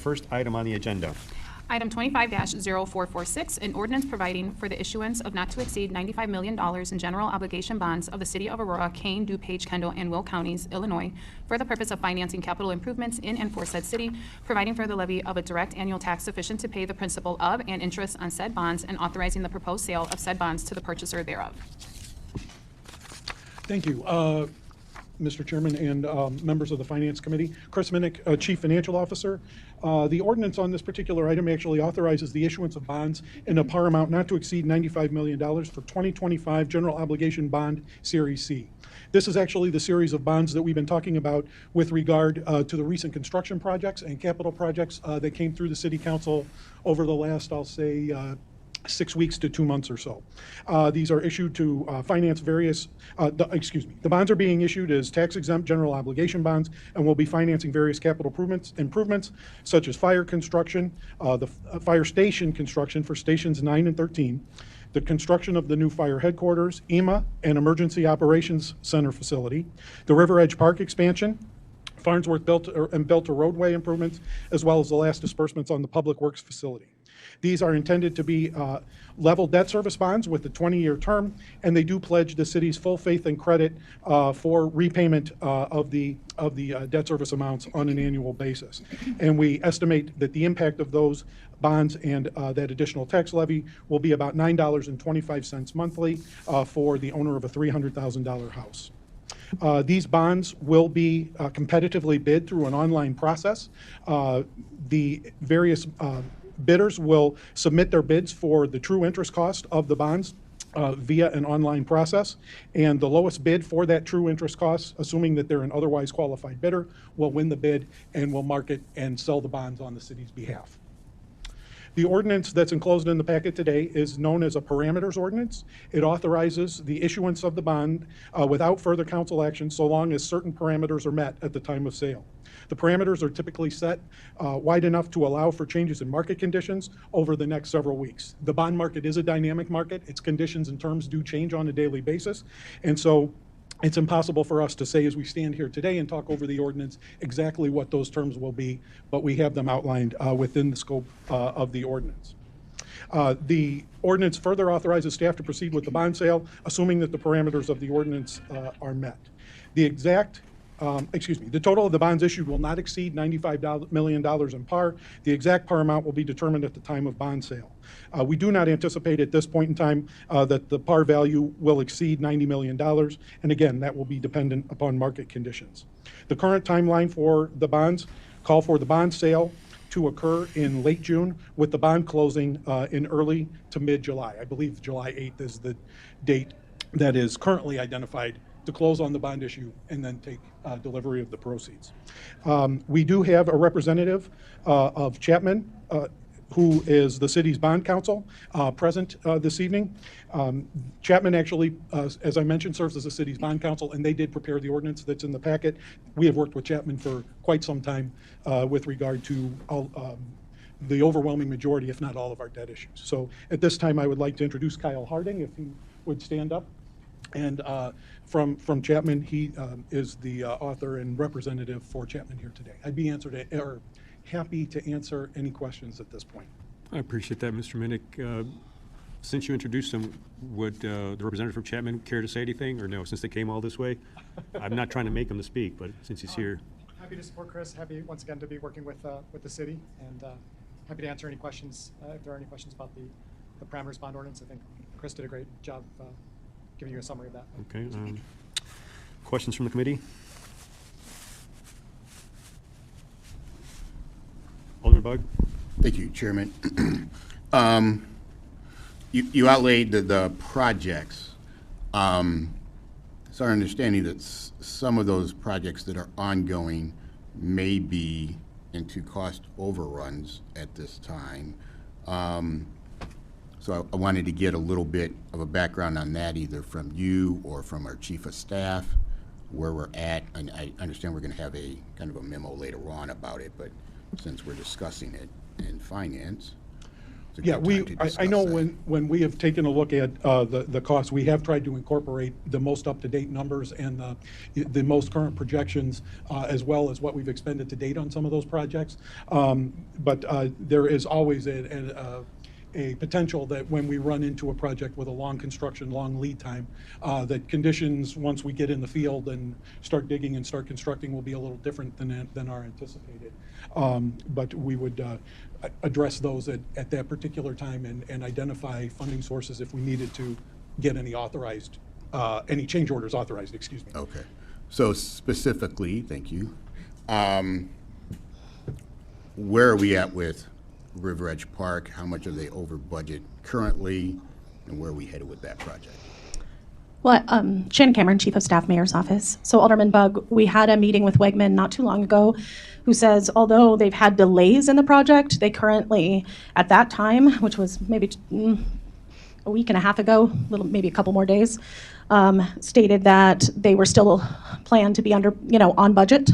first item on the agenda. Item 25-0446, an ordinance providing for the issuance of not to exceed $95 million in general obligation bonds of the City of Aurora, Kane, DuPage, Kendall, and Will Counties, Illinois, for the purpose of financing capital improvements in and for said city, providing for the levy of a direct annual tax sufficient to pay the principal of and interest on said bonds, and authorizing the proposed sale of said bonds to the purchaser thereof. Thank you, Mr. Chairman and members of the Finance Committee. Chris Minnick, Chief Financial Officer. The ordinance on this particular item actually authorizes the issuance of bonds in a par amount not to exceed $95 million for 2025 General Obligation Bond Series C. This is actually the series of bonds that we've been talking about with regard to the recent construction projects and capital projects that came through the City Council over the last, I'll say, 6 weeks to 2 months or so. These are issued to finance various, the bonds are being issued as tax-exempt general obligation bonds and will be financing various capital improvements such as fire construction, the fire station construction for stations 9 and 13, the construction of the new fire headquarters, EMA, and Emergency Operations Center facility, the RiverEdge Park expansion, Farnsworth Belter roadway improvements, as well as the last disbursements on the Public Works facility. These are intended to be level debt service bonds with a 20-year term, and they do pledge the city's full faith and credit for repayment of the debt service amounts on an annual basis. And we estimate that the impact of those bonds and that additional tax levy will be about $9.25 monthly for the owner of a $300,000 house. These bonds will be competitively bid through an online process. The various bidders will submit their bids for the true interest cost of the bonds via an online process, and the lowest bid for that true interest cost, assuming that they're an otherwise qualified bidder, will win the bid and will market and sell the bonds on the city's behalf. The ordinance that's enclosed in the packet today is known as a parameters ordinance. It authorizes the issuance of the bond without further council action so long as certain parameters are met at the time of sale. The parameters are typically set wide enough to allow for changes in market conditions over the next several weeks. The bond market is a dynamic market. Its conditions and terms do change on a daily basis. And so it's impossible for us to say as we stand here today and talk over the ordinance exactly what those terms will be, but we have them outlined within the scope of the ordinance. The ordinance further authorizes staff to proceed with the bond sale, assuming that the parameters of the ordinance are met. The total of the bonds issued will not exceed $95 million in par. The exact par amount will be determined at the time of bond sale. We do not anticipate at this point in time that the par value will exceed $90 million, and again, that will be dependent upon market conditions. The current timeline for the bonds call for the bond sale to occur in late June, with the bond closing in early to mid-July. I believe July 8th is the date that is currently identified to close on the bond issue and then take delivery of the proceeds. We do have a representative of Chapman, who is the city's bond counsel, present this evening. Chapman actually, as I mentioned, serves as the city's bond counsel, and they did prepare the ordinance that's in the packet. We have worked with Chapman for quite some time with regard to the overwhelming majority, if not all, of our debt issues. So at this time, I would like to introduce Kyle Harding, if he would stand up. And from Chapman, he is the author and representative for Chapman here today. I'd be happy to answer any questions at this point. I appreciate that, Mr. Minnick. Since you introduced him, would the representative from Chapman care to say anything, or no, since they came all this way? I'm not trying to make him to speak, but since he's here. Happy to support Chris. Happy, once again, to be working with the city, and happy to answer any questions, if there are any questions about the parameters bond ordinance. I think Chris did a great job giving you a summary of that. Okay. Questions from the committee? Alderman Bug? Thank you, Chairman. You outlaid the projects. It's our understanding that some of those projects that are ongoing may be into cost overruns at this time. So I wanted to get a little bit of a background on that, either from you or from our chief of staff, where we're at. And I understand we're going to have a kind of a memo later on about it, but since we're discussing it in finance. It's a Yeah, good time to I discuss know that. when we have taken a look at the costs, we have tried to incorporate the most up-to-date numbers and the most current projections, as well as what we've expended to date on some of those projects. But there is always a potential that when we run into a project with a long construction, long lead time, that conditions, once we get in the field and start digging and start constructing, will be a little different than are anticipated. But we would address those at that particular time and identify funding sources if we needed to get any authorized, any change orders authorized, excuse me. Okay. So specifically, thank you, where are we at with RiverEdge Park? How much are they over budget currently, and where are we headed with that project? Well, Shannon Cameron, Chief of Staff, Mayor's Office. So Alderman Bug, we had a meeting with Wegman not too long ago, who says although they've had delays in the project, they currently, at that time, which was maybe a week and a half ago, maybe a couple more days, stated that they were still planned to be on budget.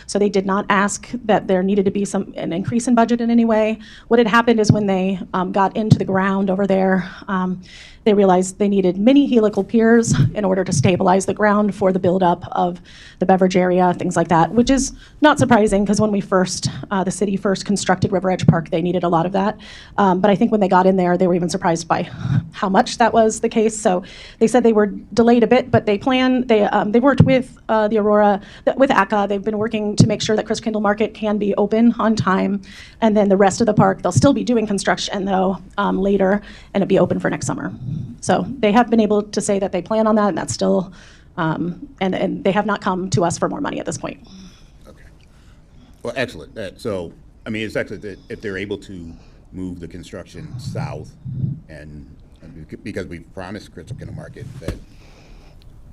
So they did not ask that there needed to be an increase in budget in any way. What had happened is when they got into the ground over there, they realized they needed mini helical piers in order to stabilize the ground for the buildup of the beverage area, things like that, which is not surprising because when the city first constructed RiverEdge Park, they needed a lot of that. But I think when they got in there, they were even surprised by how much that was the case. So they said they were delayed a bit, but they worked with the Aurora, with ACA. They've been working to make sure that Chris Kindle Market can be open on time. And then the rest of the park, they'll still be doing construction though later, and it'll be open for next summer. So they have been able to say that they plan on that, and that's still, and they have not come to us for more money at this point. Okay. Well, excellent. So, I mean, it's excellent that if they're able to move the construction south, and because we've promised Crystal Kindle Market that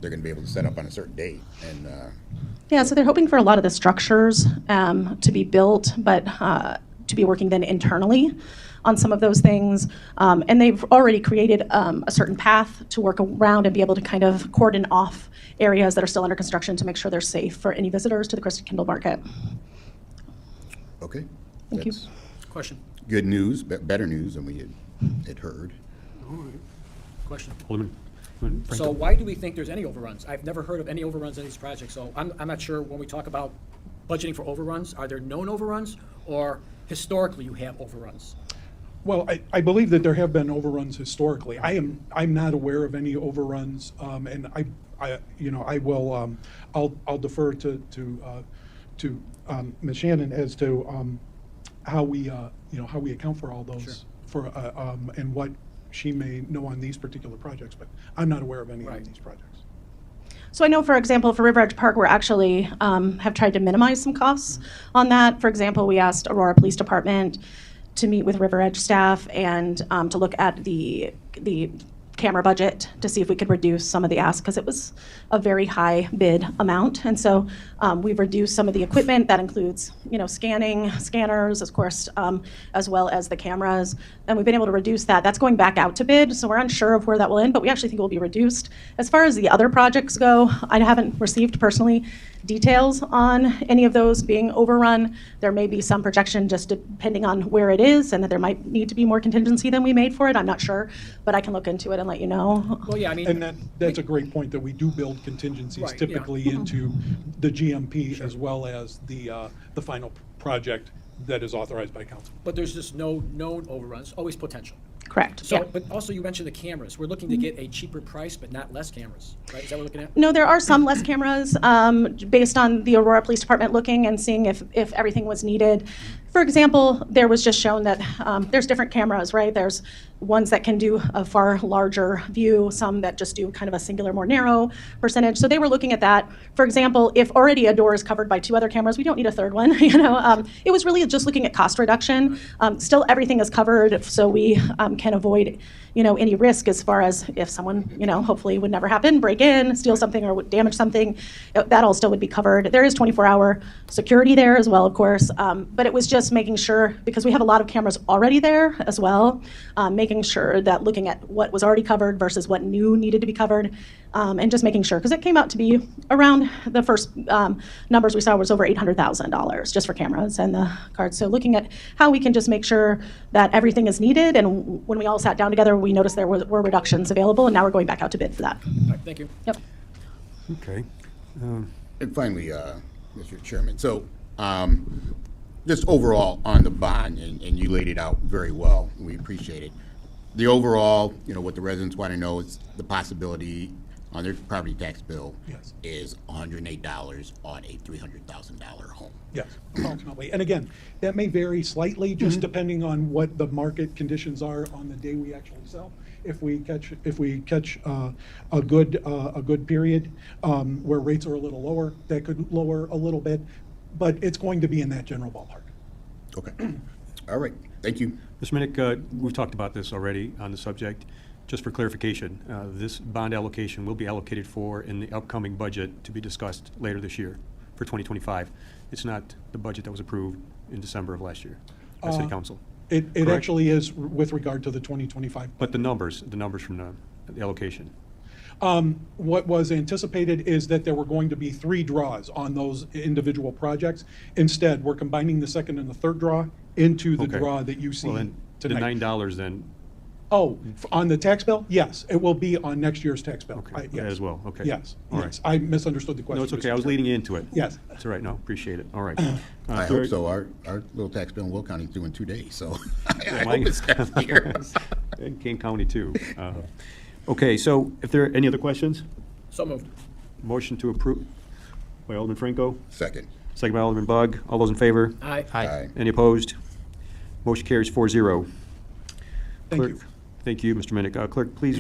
they're going to be able to set up on a certain date. And yeah, so they're hoping for a lot of the structures to be built, but to be working then internally on some of those things. And they've already created a certain path to work around and be able to kind of cordon off areas that are still under construction to make sure they're safe for any visitors to the Crystal Kindle Market. okay. Thank you. That's Question. good news, better news than we had heard. Question. Alderman Franklin. So why do we think there's any overruns? I've never heard of any overruns in these projects, so I'm not sure when we talk about budgeting for overruns, are there known overruns, or historically you have overruns? Well, I believe that there have been overruns historically. I'm not aware of any overruns, and I will I'll defer to Ms. Shannon as to how we how we account for all those and what she may know on these particular projects, but I'm not aware of any on these projects. So I know, for example, for RiverEdge Park, we're actually have tried to minimize some costs on that. For example, we asked Aurora Police Department to meet with RiverEdge staff and to look at the camera budget to see if we could reduce some of the ask, because it was a very high bid amount. And so we've reduced some of the equipment. That includes, scanners, of course, as well as the cameras. And we've been able to reduce that. That's going back out to bid, so we're unsure of where that will end, but we actually think it will be reduced. As far as the other projects go, I haven't received personally details on any of those being overrun. There may be some projection just depending on where it is, and that there might need to be more contingency than we made for it. I'm not sure, but I can look into it and let you know. Well, yeah, I mean. And that's a great point, that we do build contingencies Right, yeah. typically into the GMP as well as the final project that is authorized by council. But there's just no known overruns, always potential. Correct. So, Yeah. but also you mentioned the cameras. We're looking to get a cheaper price, but not less cameras, right? Is that what we're looking at? No, there are some less cameras based on the Aurora Police Department looking and seeing if everything was needed. For example, there was just shown that there's different cameras, right? There's ones that can do a far larger view, some that just do kind of a singular, more narrow percentage. So they were looking at that. For example, if already a door is covered by 2 other cameras, we don't need a third one. It was really just looking at cost reduction. Still, everything is covered, so we can avoid, any risk as far as if someone, hopefully would never happen, break in, steal something, or would damage something. That all still would be covered. There is 24-hour security there as well, of course. But it was just just making sure, because we have a lot of cameras already there as well, making sure that looking at what was already covered versus what new needed to be covered, and just making sure, because it came out to be around the first numbers we saw was over $800,000 just for cameras and the cards. So looking at how we can just make sure that everything is needed, and when we all sat down together, we noticed there were reductions available, and now we're going back out to bid for that. All right, thank you. Yep. Okay. And finally, Mr. Chairman, so just overall on the bond, and you laid it out very well, and we appreciate it. The overall, what the residents want to know is the possibility on their property tax bill Yes. is $108 on a $300,000 home. Yes, approximately. And again, that may vary slightly, just depending on what the market conditions are on the day we actually sell. If we catch a good period where rates are a little lower, that could lower a little bit, but it's going to be in that general ballpark. Okay. All right. Thank you. Mr. Minnick, we've talked about this already on the subject. Just for clarification, this bond allocation will be allocated for in the upcoming budget to be discussed later this year for 2025. It's not the budget that was approved in December of last year by City Council. It Correct? actually is with regard to the 2025. But the numbers from the allocation. What was anticipated is that there were going to be 3 draws on those individual projects. Instead, we're combining the second and the third draw into the Okay. draw that you see Well, then, the tonight. $9 then, Oh, on the tax bill? Yes, it will be on next year's tax bill. okay, that Yes. as well, okay. Yes, All right. yes. I misunderstood the question. No, it's okay, Mr. I was Chairman. leading into it. Yes. That's all right, no, appreciate it, all right. I hope third- so. Our little tax bill in Will County is due in 2 days, so I Mine- hope it's next year. In Kane County too. Okay, so if there are any other questions? So moved. Motion to approve by Alderman Franco, Second. second by Alderman Bug. All those in favor? Aye. Aye. Any opposed? Motion carries 4-0. Thank you. Clerk, thank you, Mr. Minnick. Clerk, please